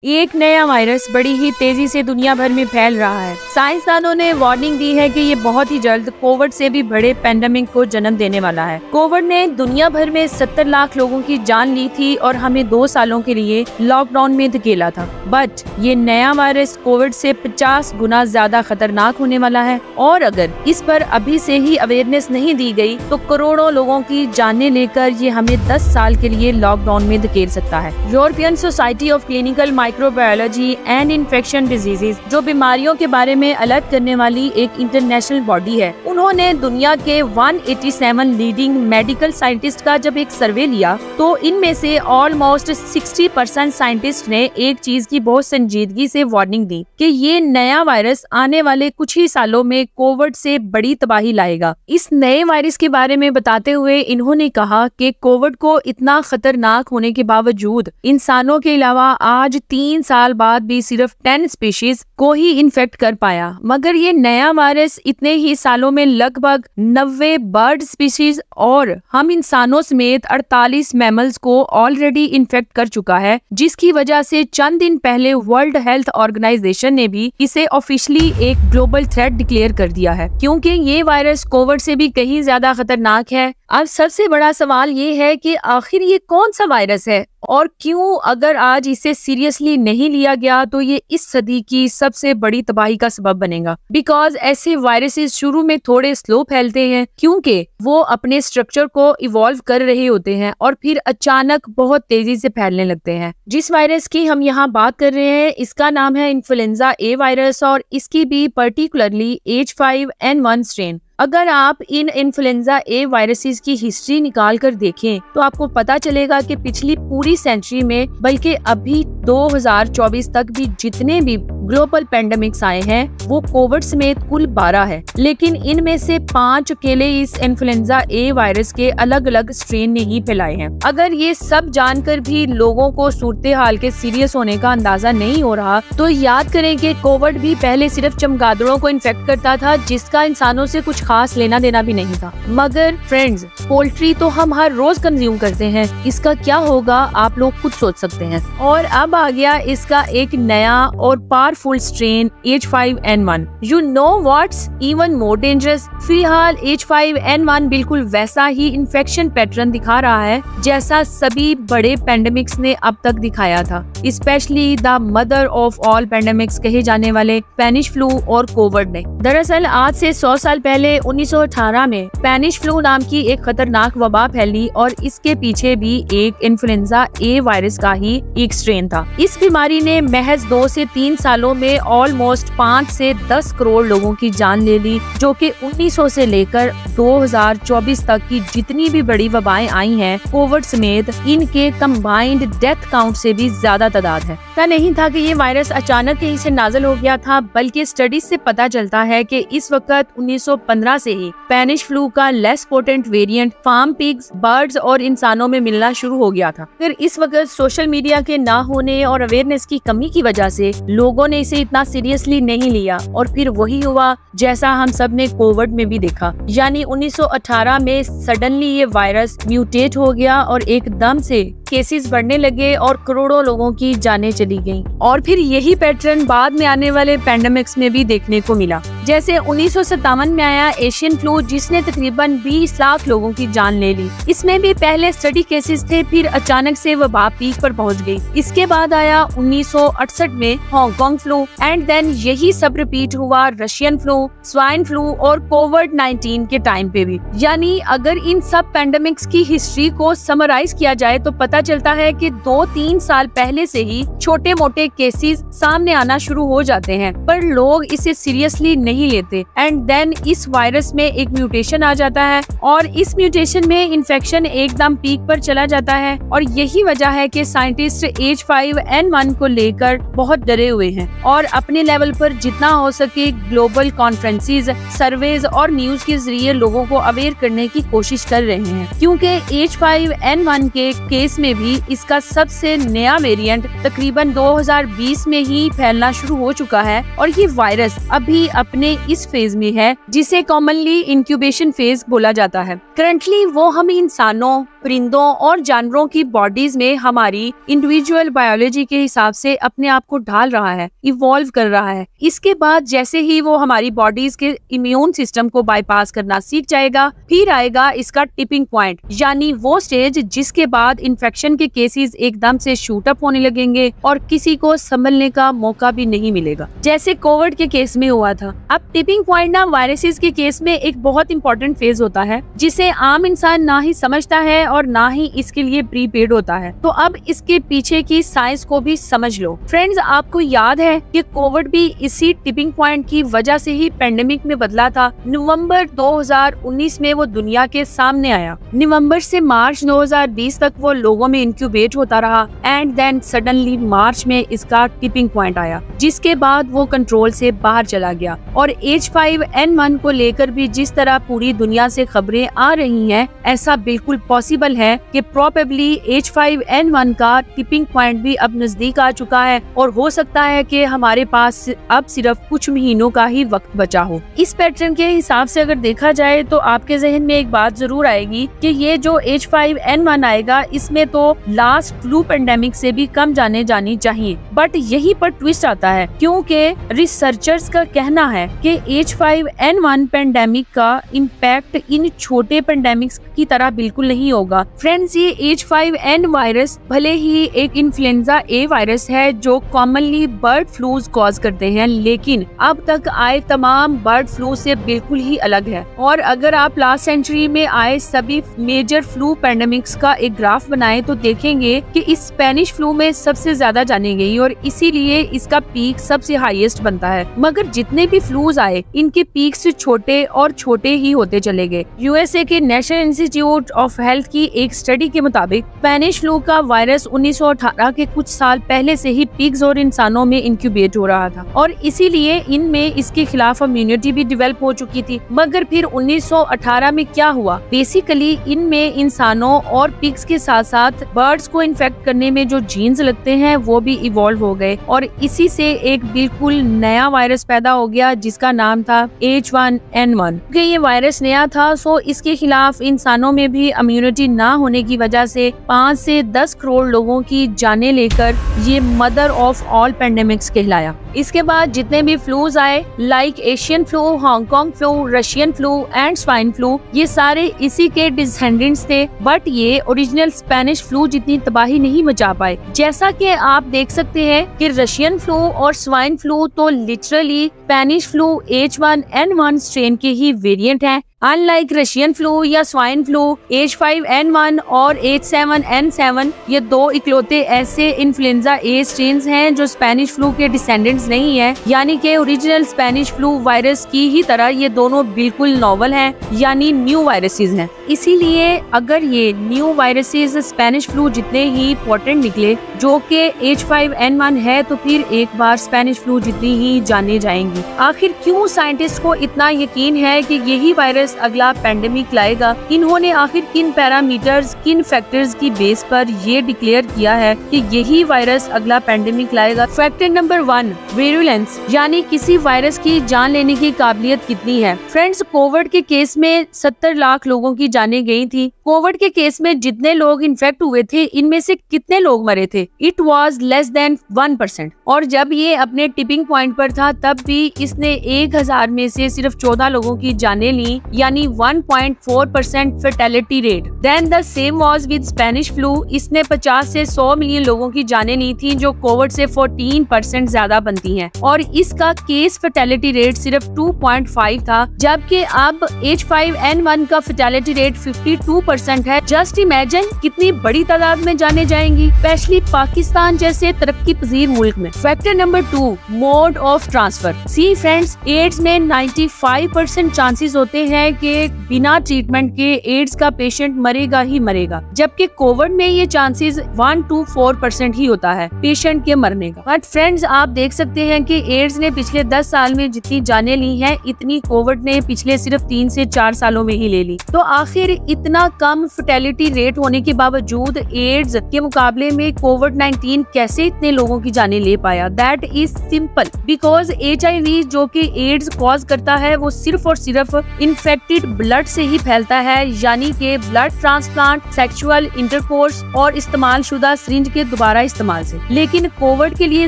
एक नया वायरस बड़ी ही तेजी से दुनिया भर में फैल रहा है। साइंसदानों ने वार्निंग दी है कि ये बहुत ही जल्द कोविड से भी बड़े पेंडेमिक को जन्म देने वाला है। कोविड ने दुनिया भर में 70 लाख लोगों की जान ली थी और हमें 2 सालों के लिए लॉकडाउन में धकेला था। बट ये नया वायरस कोविड से 50 गुना ज्यादा खतरनाक होने वाला है और अगर इस पर अभी से ही अवेयरनेस नहीं दी गई तो करोड़ों लोगों की जानें लेकर ये हमें 10 साल के लिए लॉकडाउन में धकेल सकता है। European society of clinical microbiology and infection diseases, जो बीमारियों के बारे में अलर्ट करने वाली एक इंटरनेशनल बॉडी है, उन्होंने दुनिया के 187 लीडिंग मेडिकल साइंटिस्ट का जब एक सर्वे लिया तो इनमें से ऑलमोस्ट 60% साइंटिस्ट ने एक चीज की बहुत संजीदगी से वार्निंग दी कि ये नया वायरस आने वाले कुछ ही सालों में कोविड से बड़ी तबाही लाएगा। इस नए वायरस के बारे में बताते हुए इन्होंने कहा कि कोविड को इतना खतरनाक होने के बावजूद इंसानों के अलावा आज 3 साल बाद भी सिर्फ 10 स्पीशीज को ही इन्फेक्ट कर पाया, मगर ये नया वायरस इतने ही सालों में लगभग 90 बर्ड स्पीशीज और हम इंसानों समेत 48 मैमल्स को ऑलरेडी इन्फेक्ट कर चुका है, जिसकी वजह से चंद दिन पहले वर्ल्ड हेल्थ ऑर्गेनाइजेशन ने भी इसे ऑफिशियली एक ग्लोबल थ्रेट डिक्लेयर कर दिया है, क्योंकि ये वायरस कोविड से भी कहीं ज्यादा खतरनाक है। अब सबसे बड़ा सवाल ये है कि आखिर ये कौन सा वायरस है और क्यों अगर आज इसे सीरियसली नहीं लिया गया तो ये इस सदी की सबसे बड़ी तबाही का सबब बनेगा। बिकॉज ऐसे वायरसेस शुरू में थोड़े स्लो फैलते हैं क्योंकि वो अपने स्ट्रक्चर को इवॉल्व कर रहे होते हैं और फिर अचानक बहुत तेजी से फैलने लगते हैं। जिस वायरस की हम यहाँ बात कर रहे हैं इसका नाम है इन्फ्लुएंजा ए वायरस और इसकी भी पर्टिकुलरली H5N1 स्ट्रेन। अगर आप इन इन्फ्लुएंजा ए वायरसेस की हिस्ट्री निकाल कर देखें तो आपको पता चलेगा कि पिछली पूरी सेंचुरी में बल्कि अभी 2024 तक भी जितने भी ग्लोबल पेंडेमिक्स आए हैं वो कोविड समेत कुल 12 है, लेकिन इनमें से 5 अकेले इस इन्फ्लुएंजा ए वायरस के अलग अलग स्ट्रेन ने ही फैलाए हैं। अगर ये सब जानकर भी लोगों को सूरत हाल के सीरियस होने का अंदाजा नहीं हो रहा तो याद करें कि कोविड भी पहले सिर्फ चमगादड़ों को इन्फेक्ट करता था जिसका इंसानों से कुछ खास लेना देना भी नहीं था। मगर फ्रेंड्स, पोल्ट्री तो हम हर रोज कंज्यूम करते हैं, इसका क्या होगा आप लोग खुद सोच सकते हैं। और अब आ गया इसका एक नया और powerful strain H5N1। You know what's even more dangerous? फिलहाल H5N1 बिल्कुल वैसा ही इन्फेक्शन पैटर्न दिखा रहा है जैसा सभी बड़े पेंडेमिक्स ने अब तक दिखाया था, specially the mother of all pandemics कहे जाने वाले स्पेनिश फ्लू और कोविड ने। दरअसल आज से 100 साल पहले 1918 में स्पेनिश फ्लू नाम की एक खतरनाक वबा फैली और इसके पीछे भी एक इन्फ्लुएंजा ए वायरस का ही एक स्ट्रेन था। इस बीमारी ने महज 2 से 3 सालों में ऑलमोस्ट 5 से 10 करोड़ लोगों की जान ले ली, जो कि 1900 से लेकर 2024 तक की जितनी भी बड़ी वबाएं आई हैं कोविड समेत इनके कंबाइंड डेथ काउंट से भी ज्यादा तादाद है। ऐसा नहीं था कि ये वायरस अचानक कहीं से नाज़िल हो गया था, बल्कि स्टडीज से पता चलता है कि इस वक्त 1915 से ही स्पेनिश फ्लू का less potent variant form pigs, birds और इंसानों में मिलना शुरू हो गया था। फिर इस वक्त सोशल मीडिया के ना होने और अवेयरनेस की कमी की वजह से लोगों ने इसे इतना सीरियसली नहीं लिया और फिर वही हुआ जैसा हम सब ने कोविड में भी देखा, यानी 1918 में सडनली ये वायरस म्यूटेट हो गया और एकदम से केसेस बढ़ने लगे और करोड़ों लोगों की जानें चली गईं। और फिर यही पैटर्न बाद में आने वाले पेंडेमिक्स में भी देखने को मिला। जैसे 1957 में आया एशियन फ्लू जिसने तकरीबन 20 लाख लोगों की जान ले ली। इसमें भी पहले स्टडी केसेस थे, फिर अचानक से वबा पीक पर पहुंच गई। इसके बाद आया 1968 में हांगकांग फ्लू एंड देन यही सब रिपीट हुआ रशियन फ्लू, स्वाइन फ्लू और कोविड-19 के टाइम पे भी। यानी अगर इन सब पेंडेमिक्स की हिस्ट्री को समराइज किया जाए तो पता चलता है कि 2-3 साल पहले से ही छोटे मोटे केसेस सामने आना शुरू हो जाते हैं, पर लोग इसे सीरियसली नहीं लेते एंड देन इस वायरस में एक म्यूटेशन आ जाता है और इस म्यूटेशन में इन्फेक्शन एकदम पीक पर चला जाता है। और यही वजह है कि साइंटिस्ट H5N1 को लेकर बहुत डरे हुए हैं और अपने लेवल पर जितना हो सके ग्लोबल कॉन्फ्रेंसेस, सर्वेज और न्यूज के जरिए लोगों को अवेयर करने की कोशिश कर रहे हैं, क्योंकि H5N1 के केस में भी इसका सबसे नया वेरिएंट तकरीबन 2020 में ही फैलना शुरू हो चुका है और ये वायरस अभी अपनी अपने इस फेज में है जिसे कॉमनली इंक्यूबेशन फेज बोला जाता है। करंटली वो हम इंसानों, परिंदों और जानवरों की बॉडीज में हमारी इंडिविजुअल बायोलॉजी के हिसाब से अपने आप को ढाल रहा है, इवॉल्व कर रहा है। इसके बाद जैसे ही वो हमारी बॉडीज के इम्यून सिस्टम को बाईपास करना सीख जाएगा, फिर आएगा इसका टिपिंग पॉइंट, यानी वो स्टेज जिसके बाद इन्फेक्शन के केसेस एकदम से शूट अप होने लगेंगे और किसी को संभलने का मौका भी नहीं मिलेगा, जैसे कोविड के केस में हुआ था। अब टिपिंग पॉइंट ना वायरसेस के केस में एक बहुत इंपॉर्टेंट फेज होता है जिसे आम इंसान ना ही समझता है और ना ही इसके लिए प्रीपेड होता है। तो अब इसके पीछे की साइंस को भी समझ लो। फ्रेंड्स, आपको याद है कि कोविड भी इसी टिपिंग पॉइंट की वजह से ही पेंडेमिक में बदला था। नवंबर 2019 में वो दुनिया के सामने आया। नवंबर से मार्च 2020 तक वो लोगों में इंक्यूबेट होता रहा एंड देन सडनली मार्च में इसका टिपिंग पॉइंट आया, जिसके बाद वो कंट्रोल से बाहर चला गया। और H5N1 को लेकर भी जिस तरह पूरी दुनिया से खबरें आ रही हैं, ऐसा बिल्कुल पॉसिबल है कि प्रोबेबली H5N1 का टिपिंग पॉइंट भी अब नजदीक आ चुका है और हो सकता है कि हमारे पास अब सिर्फ कुछ महीनों का ही वक्त बचा हो। इस पैटर्न के हिसाब से अगर देखा जाए तो आपके जहन में एक बात जरूर आएगी कि ये जो H5N1 आएगा इसमें तो लास्ट फ्लू पेंडेमिक से भी कम जाने जानी चाहिए। बट यही पर ट्विस्ट आता है, क्योंकि रिसर्चर्स का कहना है कि H5N1 पेंडेमिक का इम्पैक्ट इन छोटे पेंडेमिक्स की तरह बिल्कुल नहीं होगा। फ्रेंड्स, ये H5N वायरस भले ही एक इन्फ्लुएंजा A वायरस है जो कॉमनली बर्ड फ्लूज कॉज करते हैं, लेकिन अब तक आए तमाम बर्ड फ्लू से बिल्कुल ही अलग है। और अगर आप लास्ट सेंचुरी में आए सभी मेजर फ्लू पेंडेमिक्स का एक ग्राफ बनाए तो देखेंगे कि इस स्पेनिश फ्लू में सबसे ज्यादा जानी गई और इसीलिए इसका पीक सबसे हाईएस्ट बनता है। मगर जितने भी फ्लूज आए इनके पीक से छोटे और छोटे ही होते चले गए। USA के नेशनल इंस्टीट्यूट ऑफ हेल्थ की एक स्टडी के मुताबिक स्पेनिश फ्लू का वायरस 1918 के कुछ साल पहले से ही पिग्स और इंसानों में इंक्यूबेट हो रहा था और इसीलिए इनमें इसके खिलाफ इम्यूनिटी भी डेवलप हो चुकी थी। मगर फिर 1918 में क्या हुआ, बेसिकली इनमें इंसानों और पिग्स के साथ साथ बर्ड्स को इन्फेक्ट करने में जो जीन्स लगते हैं वो भी इवॉल्व हो गए और इसी से एक बिल्कुल नया वायरस पैदा हो गया जिसका नाम था H1N1। क्योंकि ये वायरस नया था सो इसके खिलाफ इंसानों में भी इम्यूनिटी ना होने की वजह से 5 से 10 करोड़ लोगों की जानें लेकर ये मदर ऑफ ऑल पेंडेमिक्स कहलाया। इसके बाद जितने भी फ्लूज आए like Asian flu, Hong Kong flu, Russian flu and swine flu, ये सारे इसी के डिसेंडेंट्स थे। बट ये ओरिजिनल स्पेनिश फ्लू जितनी तबाही नहीं मचा पाए। जैसा कि आप देख सकते हैं कि रशियन फ्लू और स्वाइन फ्लू तो literally Spanish flu H1N1 strain के ही वेरिएंट हैं। अनलाइक रशियन फ्लू या स्वाइन फ्लू, H5N1 और H7N7 ये दो इकलौते ऐसे इन्फ्लुएंजा A स्ट्रेन्स हैं जो स्पेनिश फ्लू के डिसेंडेंट्स नहीं है, यानी कि ओरिजिनल स्पेनिश फ्लू वायरस की ही तरह ये दोनों बिल्कुल नॉवल हैं, यानी न्यू वायरसेस हैं। इसीलिए अगर ये न्यू वायरसेस स्पेनिश फ्लू जितने ही पोटेंट निकले जो कि H5N1 है, तो फिर एक बार स्पेनिश फ्लू जितनी ही जाने जाएंगी। आखिर क्यों साइंटिस्ट को इतना यकीन है कि यही वायरस अगला पेंडेमिक लाएगा? इन्होंने आखिर किन पैरामीटर्स, किन फैक्टर्स की बेस पर ये डिक्लेयर किया है कि यही वायरस अगला पेंडेमिक लाएगा? फैक्टर नंबर 1, विरुलेंस, यानी किसी वायरस की जान लेने की काबिलियत कितनी है। फ्रेंड्स, कोविड के केस में 70 लाख लोगों की जानें गई थी। कोविड के केस में जितने लोग इन्फेक्ट हुए थे इनमें से कितने लोग मरे थे? It was less than 1%। और जब ये अपने टिपिंग पॉइंट पर था तब भी इसने 1000 में से सिर्फ 14 लोगों की जानें ली, यानी 1.4% fertility rate. Then the same was with Spanish flu. इसने 50 से 100 मिलियन लोगों की जानें ली थी जो कोविड से 14% ज्यादा बनती हैं और इसका केस फर्टिलिटी रेट सिर्फ 2.5 था, जबकि अब H5N1 का फर्टिलिटी रेट 52% है। जस्ट इमेजिन कितनी बड़ी तादाद में जाने जाएंगी, स्पेशली पाकिस्तान जैसे तरक्की पजीर मुल्क में। Factor number 2, mode of transfer. See friends, AIDS में 95% चांसेस होते हैं हैं कि बिना ट्रीटमेंट के एड्स का पेशेंट मरेगा ही मरेगा, जबकि कोविड में ये चांसेस 1 to 4% ही होता है पेशेंट के मरने का। बट फ्रेंड्स, आप देख सकते हैं कि एड्स ने पिछले 10 साल में जितनी जानें ली हैं, इतनी कोविड ने पिछले सिर्फ 3 से 4 सालों में ही ले ली। तो आखिर इतना कम फर्टिलिटी रेट होने के बावजूद एड्स के मुकाबले में कोविड-19 कैसे इतने लोगों की जानें ले पाया? That is simple, because HIV जो कि एड्स कॉज करता है वो सिर्फ और सिर्फ इन्फेक्टेड ब्लड से ही फैलता है, यानी कि ब्लड ट्रांसप्लांट, सेक्सुअल इंटरकोर्स और इस्तेमाल शुदा सिरिंज के दोबारा इस्तेमाल से। लेकिन कोविड के लिए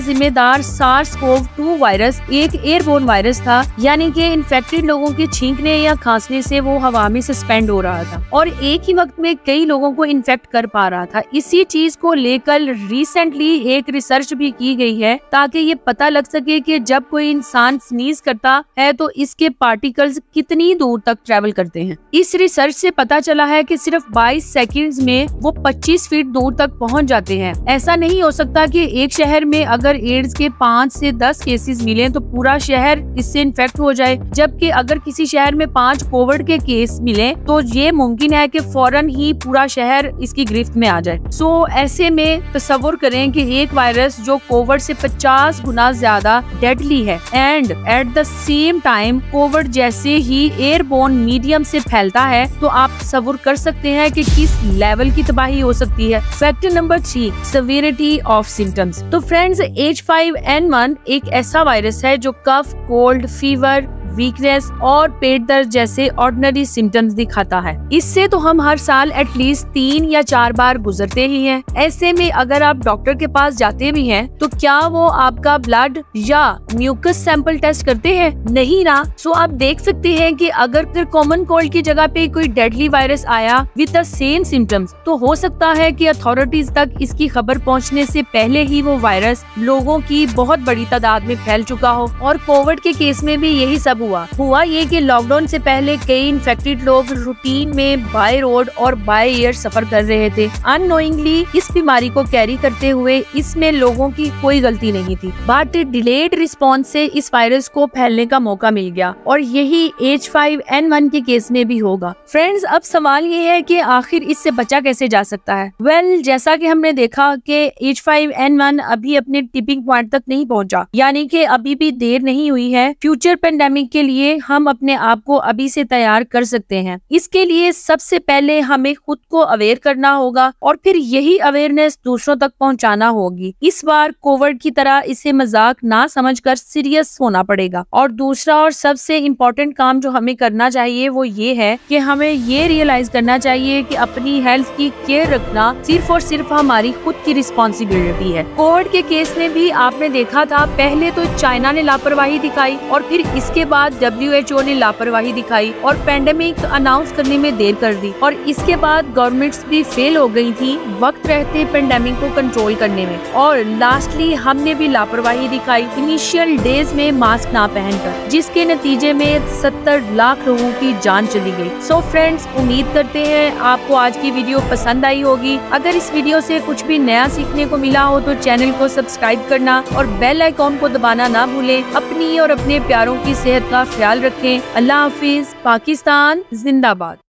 जिम्मेदार SARS-CoV-2 वायरस एक एयरबोर्न वायरस था, यानी कि इन्फेक्टेड लोगों के छींकने या खांसने से वो हवा में सस्पेंड हो रहा था और एक ही वक्त में कई लोगों को इन्फेक्ट कर पा रहा था। इसी चीज को लेकर रिसेंटली एक रिसर्च भी की गई है ताकि ये पता लग सके कि जब कोई इंसान स्नीज करता है तो इसके पार्टिकल्स कितनी दूर तक ट्रेवल करते हैं। इस रिसर्च से पता चला है कि सिर्फ 22 सेकंड्स में वो 25 फीट दूर तक पहुंच जाते हैं। ऐसा नहीं हो सकता कि एक शहर में अगर एड्स के 5 से 10 केसेस मिले तो पूरा शहर इससे इन्फेक्ट हो जाए, जबकि अगर किसी शहर में 5 कोविड के केस मिले तो ये मुमकिन है कि फौरन ही पूरा शहर इसकी गिरफ्त में आ जाए। सो ऐसे में तसव्वुर करें कि एक वायरस जो कोविड से 50 गुना ज्यादा डेडली है and at the same time Covid जैसे ही एयरबोर्न मीडियम से फैलता है, तो आप तसव्वुर कर सकते हैं कि किस लेवल की तबाही हो सकती है। Factor number 3, severity of symptoms. तो फ्रेंड्स, H5N1 एक ऐसा वायरस है जो कफ, कोल्ड, फीवर, वीकनेस और पेट दर्द जैसे ऑर्डिनरी सिम्टम्स दिखाता है। इससे तो हम हर साल एटलीस्ट 3 या 4 बार गुजरते ही हैं। ऐसे में अगर आप डॉक्टर के पास जाते भी हैं तो क्या वो आपका ब्लड या म्यूकस सैंपल टेस्ट करते हैं? नहीं ना। सो आप देख सकते हैं कि अगर कॉमन कोल्ड की जगह पे कोई डेडली वायरस आया विद द सेम सिम्टम्स, तो हो सकता है कि अथॉरिटीज तक इसकी खबर पहुंचने से पहले ही वो वायरस लोगों की बहुत बड़ी तादाद में फैल चुका हो। और कोविड के केस में भी यही सब हुआ ये कि लॉकडाउन से पहले कई इन्फेक्टेड लोग रूटीन में बाय रोड और बाय एयर सफर कर रहे थे। अननोइंगली इस बीमारी को कैरी करते हुए इसमें लोगों की कोई गलती नहीं थी, बट डिलेड रिस्पॉन्स से इस वायरस को फैलने का मौका मिल गया और यही H5N1 के केस में भी होगा। फ्रेंड्स, अब सवाल ये है कि आखिर इससे बचा कैसे जा सकता है? वेल, जैसा कि हमने देखा कि H5N1 अभी अपने टिपिंग पॉइंट तक नहीं पहुंचा, यानी कि अभी भी देर नहीं हुई है। फ्यूचर पेंडेमिक के लिए हम अपने आप को अभी से तैयार कर सकते हैं। इसके लिए सबसे पहले हमें खुद को अवेयर करना होगा और फिर यही अवेयरनेस दूसरों तक पहुंचाना होगी। इस बार कोविड की तरह इसे मजाक ना समझकर सीरियस होना पड़ेगा। और दूसरा और सबसे इम्पोर्टेंट काम जो हमें करना चाहिए वो ये है कि हमें ये रियलाइज करना चाहिए कि अपनी हेल्थ की केयर रखना सिर्फ और सिर्फ हमारी खुद की रिस्पॉन्सिबिलिटी है। कोविड के केस में भी आपने देखा था, पहले तो चाइना ने लापरवाही दिखाई और फिर इसके बाद WHO ने लापरवाही दिखाई और पेंडेमिक अनाउंस करने में देर कर दी और इसके बाद गवर्नमेंट्स भी फेल हो गई थी वक्त रहते पेंडेमिक को कंट्रोल करने में। और लास्टली हमने भी लापरवाही दिखाई इनिशियल डेज में मास्क ना पहनकर, जिसके नतीजे में 70 लाख लोगों की जान चली गई। सो फ्रेंड्स, उम्मीद करते हैं आपको आज की वीडियो पसंद आई होगी। अगर इस वीडियो से कुछ भी नया सीखने को मिला हो तो चैनल को सब्सक्राइब करना और बेल आइकॉन को दबाना ना भूलें। अपनी और अपने प्यारों की सेहत का ख्याल रखें। अल्लाह हाफिज। पाकिस्तान जिंदाबाद।